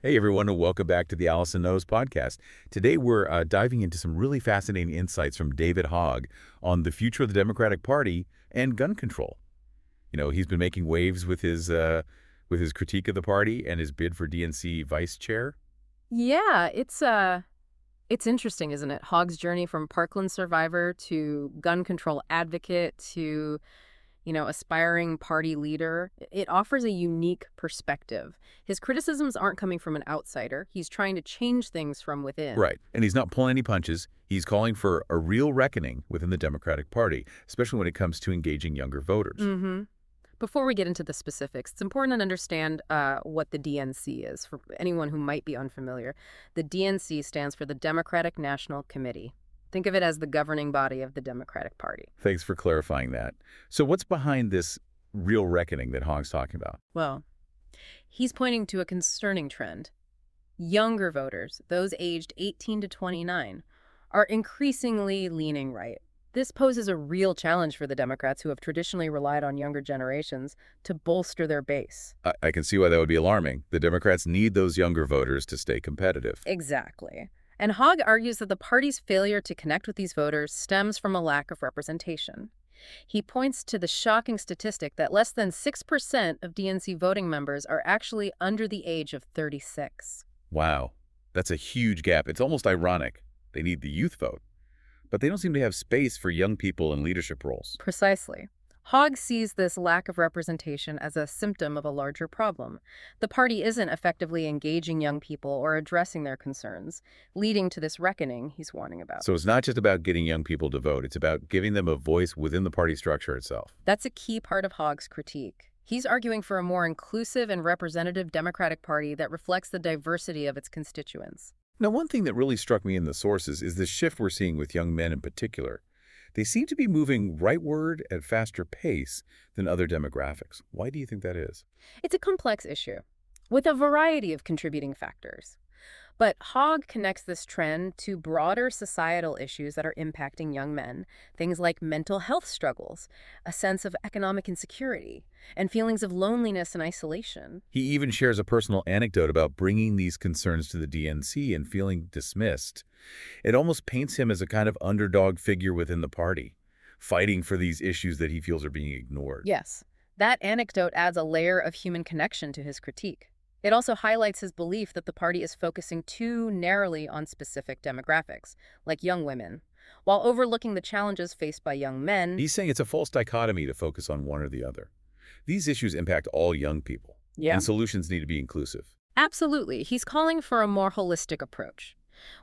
Hey everyone, and welcome back to the Allison Knows podcast. Today we're diving into some really fascinating insights from David Hogg on the future of the Democratic Party and gun control. He's been making waves with his critique of the party and his bid for DNC Vice Chair. Yeah, it's interesting, isn't it? Hogg's journey from Parkland survivor to gun control advocate to, aspiring party leader. It offers a unique perspective. His criticisms aren't coming from an outsider. He's trying to change things from within. Right, and he's not pulling any punches. He's calling for a real reckoning within the Democratic Party, especially when it comes to engaging younger voters. Mm-hmm. Before we get into the specifics, it's important to understand what the DNC is. For anyone who might be unfamiliar, the DNC stands for the Democratic National Committee. Think of it as the governing body of the Democratic Party. Thanks for clarifying that. So what's behind this real reckoning that Hogg's talking about? Well, he's pointing to a concerning trend. Younger voters, those aged 18 to 29, are increasingly leaning right. This poses a real challenge for the Democrats who have traditionally relied on younger generations to bolster their base. I can see why that would be alarming. The Democrats need those younger voters to stay competitive. Exactly. And Hogg argues that the party's failure to connect with these voters stems from a lack of representation. He points to the shocking statistic that less than 6% of DNC voting members are actually under the age of 36. Wow, that's a huge gap. It's almost ironic. They need the youth vote, but they don't seem to have space for young people in leadership roles. Precisely. Hogg sees this lack of representation as a symptom of a larger problem. The party isn't effectively engaging young people or addressing their concerns, leading to this reckoning he's warning about. So it's not just about getting young people to vote. It's about giving them a voice within the party structure itself. That's a key part of Hogg's critique. He's arguing for a more inclusive and representative Democratic Party that reflects the diversity of its constituents. Now, one thing that really struck me in the sources is the shift we're seeing with young men in particular. They seem to be moving rightward at a faster pace than other demographics. Why do you think that is? It's a complex issue with a variety of contributing factors. But Hogg connects this trend to broader societal issues that are impacting young men, things like mental health struggles, a sense of economic insecurity, and feelings of loneliness and isolation. He even shares a personal anecdote about bringing these concerns to the DNC and feeling dismissed. It almost paints him as a kind of underdog figure within the party, fighting for these issues that he feels are being ignored. Yes, that anecdote adds a layer of human connection to his critique. It also highlights his belief that the party is focusing too narrowly on specific demographics, like young women, while overlooking the challenges faced by young men. He's saying it's a false dichotomy to focus on one or the other. These issues impact all young people, and solutions need to be inclusive. Absolutely. He's calling for a more holistic approach,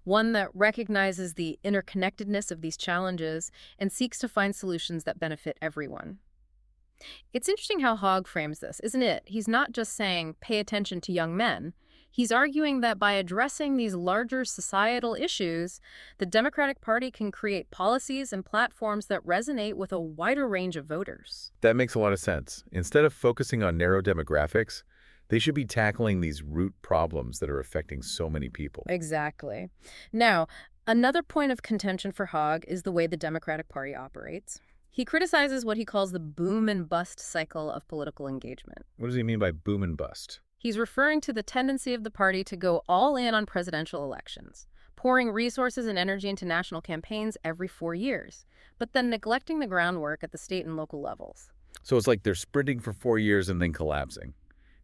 one that recognizes the interconnectedness of these challenges and seeks to find solutions that benefit everyone. It's interesting how Hogg frames this, isn't it? He's not just saying, pay attention to young men. He's arguing that by addressing these larger societal issues, the Democratic Party can create policies and platforms that resonate with a wider range of voters. That makes a lot of sense. Instead of focusing on narrow demographics, they should be tackling these root problems that are affecting so many people. Exactly. Now, another point of contention for Hogg is the way the Democratic Party operates. He criticizes what he calls the boom and bust cycle of political engagement. What does he mean by boom and bust? He's referring to the tendency of the party to go all in on presidential elections, pouring resources and energy into national campaigns every 4 years, but then neglecting the groundwork at the state and local levels. So it's like they're sprinting for 4 years and then collapsing,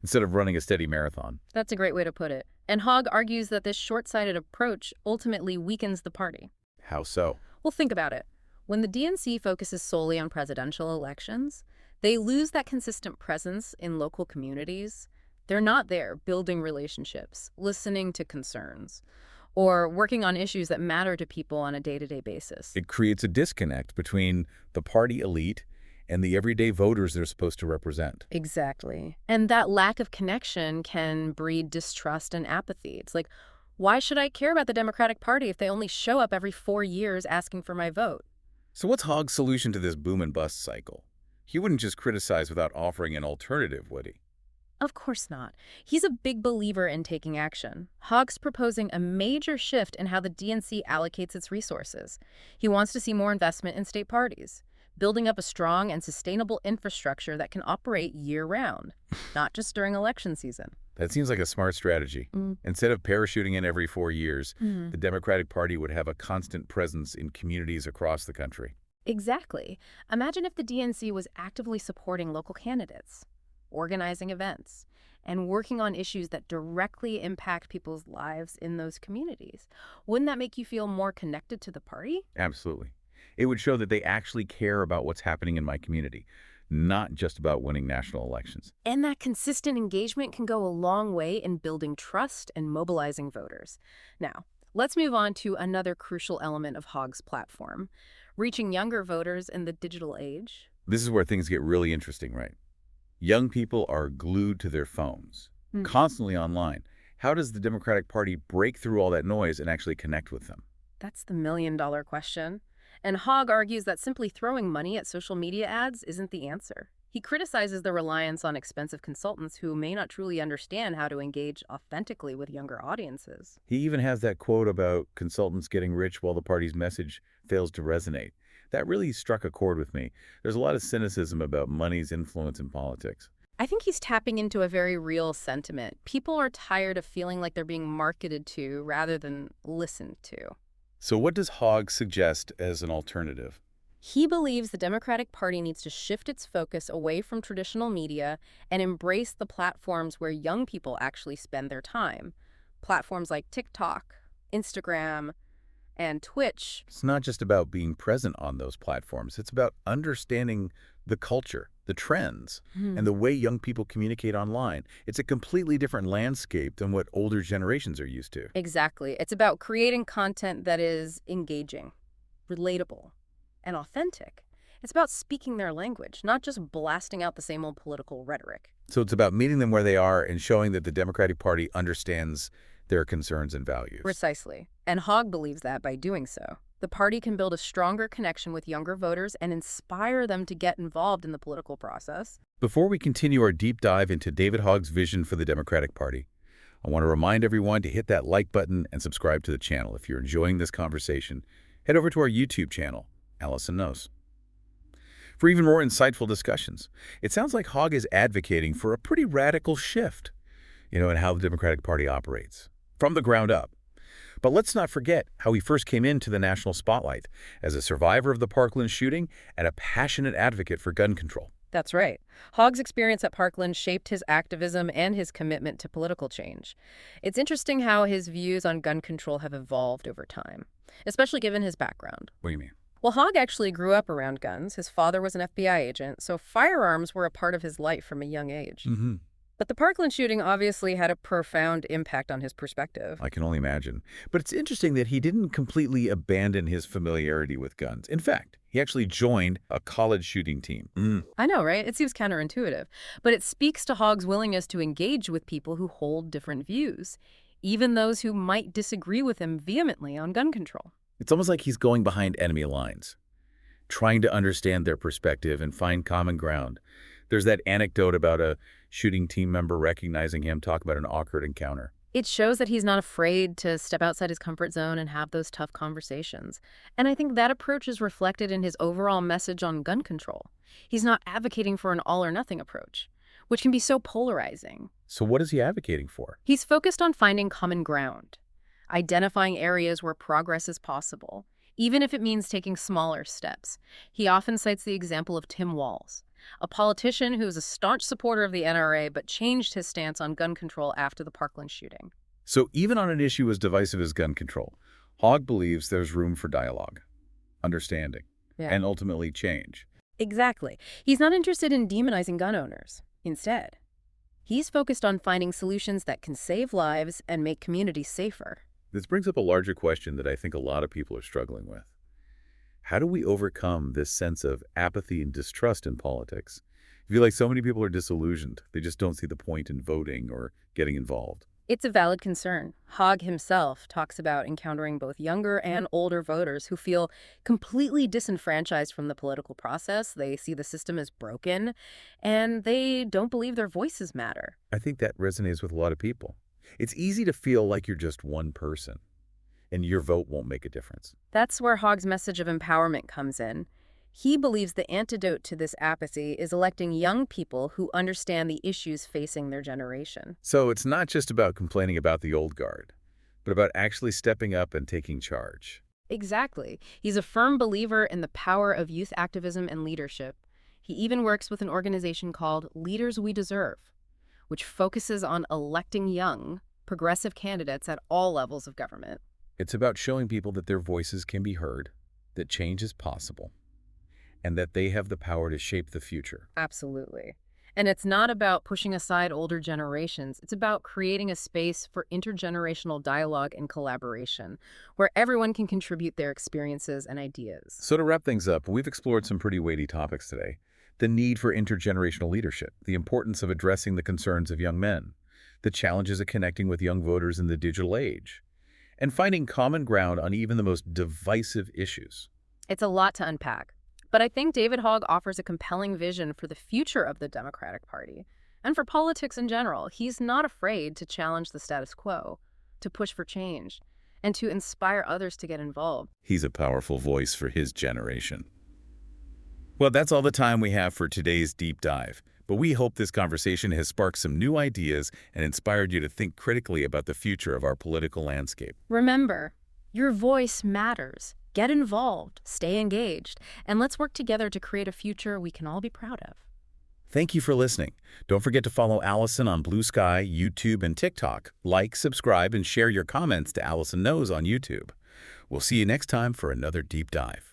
instead of running a steady marathon. That's a great way to put it. And Hogg argues that this short-sighted approach ultimately weakens the party. How so? Well, think about it. When the DNC focuses solely on presidential elections, they lose that consistent presence in local communities. They're not there building relationships, listening to concerns, or working on issues that matter to people on a day-to-day basis. It creates a disconnect between the party elite and the everyday voters they're supposed to represent. Exactly. And that lack of connection can breed distrust and apathy. It's like, why should I care about the Democratic Party if they only show up every 4 years asking for my vote? So what's Hogg's solution to this boom and bust cycle? He wouldn't just criticize without offering an alternative, would he? Of course not. He's a big believer in taking action. Hogg's proposing a major shift in how the DNC allocates its resources. He wants to see more investment in state parties, building up a strong and sustainable infrastructure that can operate year-round, not just during election season. That seems like a smart strategy. Instead of parachuting in every 4 years, the Democratic Party would have a constant presence in communities across the country. Exactly. Imagine if the DNC was actively supporting local candidates, organizing events, and working on issues that directly impact people's lives in those communities. Wouldn't that make you feel more connected to the party? Absolutely. It would show that they actually care about what's happening in my community, not just about winning national elections. And that consistent engagement can go a long way in building trust and mobilizing voters. Now, let's move on to another crucial element of Hogg's platform, reaching younger voters in the digital age. This is where things get really interesting, right? Young people are glued to their phones, constantly online. How does the Democratic Party break through all that noise and actually connect with them? That's the million-dollar question. And Hogg argues that simply throwing money at social media ads isn't the answer. He criticizes the reliance on expensive consultants who may not truly understand how to engage authentically with younger audiences. He even has that quote about consultants getting rich while the party's message fails to resonate. That really struck a chord with me. There's a lot of cynicism about money's influence in politics. I think he's tapping into a very real sentiment. People are tired of feeling like they're being marketed to rather than listened to. So what does Hogg suggest as an alternative? He believes the Democratic Party needs to shift its focus away from traditional media and embrace the platforms where young people actually spend their time. Platforms like TikTok, Instagram, and Twitch. It's not just about being present on those platforms. It's about understanding the culture, the trends, and the way young people communicate online. It's a completely different landscape than what older generations are used to. Exactly. It's about creating content that is engaging, relatable, and authentic. It's about speaking their language, not just blasting out the same old political rhetoric. So it's about meeting them where they are and showing that the Democratic Party understands their concerns and values. Precisely. And Hogg believes that by doing so, the party can build a stronger connection with younger voters and inspire them to get involved in the political process. Before we continue our deep dive into David Hogg's vision for the Democratic Party, I want to remind everyone to hit that like button and subscribe to the channel. If you're enjoying this conversation, head over to our YouTube channel, Allison Knows, for even more insightful discussions. It sounds like Hogg is advocating for a pretty radical shift, in how the Democratic Party operates, from the ground up. But let's not forget how he first came into the national spotlight as a survivor of the Parkland shooting and a passionate advocate for gun control. That's right. Hogg's experience at Parkland shaped his activism and his commitment to political change. It's interesting how his views on gun control have evolved over time, especially given his background. What do you mean? Well, Hogg actually grew up around guns. His father was an FBI agent, so firearms were a part of his life from a young age. But the Parkland shooting obviously had a profound impact on his perspective. I can only imagine. But it's interesting that he didn't completely abandon his familiarity with guns. In fact, he actually joined a college shooting team. I know, right? It seems counterintuitive. But it speaks to Hogg's willingness to engage with people who hold different views, even those who might disagree with him vehemently on gun control. It's almost like he's going behind enemy lines, trying to understand their perspective and find common ground. There's that anecdote about a shooting team member recognizing him, talk about an awkward encounter. It shows that he's not afraid to step outside his comfort zone and have those tough conversations. And I think that approach is reflected in his overall message on gun control. He's not advocating for an all-or-nothing approach, which can be so polarizing. So what is he advocating for? He's focused on finding common ground, identifying areas where progress is possible, even if it means taking smaller steps. He often cites the example of Tim Walz, a politician who was a staunch supporter of the NRA but changed his stance on gun control after the Parkland shooting. So even on an issue as divisive as gun control, Hogg believes there's room for dialogue, understanding, and ultimately change. Exactly. He's not interested in demonizing gun owners. Instead, he's focused on finding solutions that can save lives and make communities safer. This brings up a larger question that I think a lot of people are struggling with. How do we overcome this sense of apathy and distrust in politics? I feel like so many people are disillusioned. They just don't see the point in voting or getting involved. It's a valid concern. Hogg himself talks about encountering both younger and older voters who feel completely disenfranchised from the political process. They see the system as broken, and they don't believe their voices matter. I think that resonates with a lot of people. It's easy to feel like you're just one person, and your vote won't make a difference. That's where Hogg's message of empowerment comes in. He believes the antidote to this apathy is electing young people who understand the issues facing their generation. So it's not just about complaining about the old guard, but about actually stepping up and taking charge. Exactly. He's a firm believer in the power of youth activism and leadership. He even works with an organization called Leaders We Deserve, which focuses on electing young, progressive candidates at all levels of government. It's about showing people that their voices can be heard, that change is possible, and that they have the power to shape the future. Absolutely. And it's not about pushing aside older generations. It's about creating a space for intergenerational dialogue and collaboration, where everyone can contribute their experiences and ideas. So to wrap things up, we've explored some pretty weighty topics today. The need for intergenerational leadership, the importance of addressing the concerns of young men, the challenges of connecting with young voters in the digital age, and finding common ground on even the most divisive issues. It's a lot to unpack. But I think David Hogg offers a compelling vision for the future of the Democratic Party and for politics in general. He's not afraid to challenge the status quo, to push for change, and to inspire others to get involved. He's a powerful voice for his generation. Well, that's all the time we have for today's deep dive. But we hope this conversation has sparked some new ideas and inspired you to think critically about the future of our political landscape. Remember, your voice matters. Get involved, stay engaged, and let's work together to create a future we can all be proud of. Thank you for listening. Don't forget to follow Allison on Blue Sky, YouTube, and TikTok. Like, subscribe, and share your comments to Allison Knows on YouTube. We'll see you next time for another deep dive.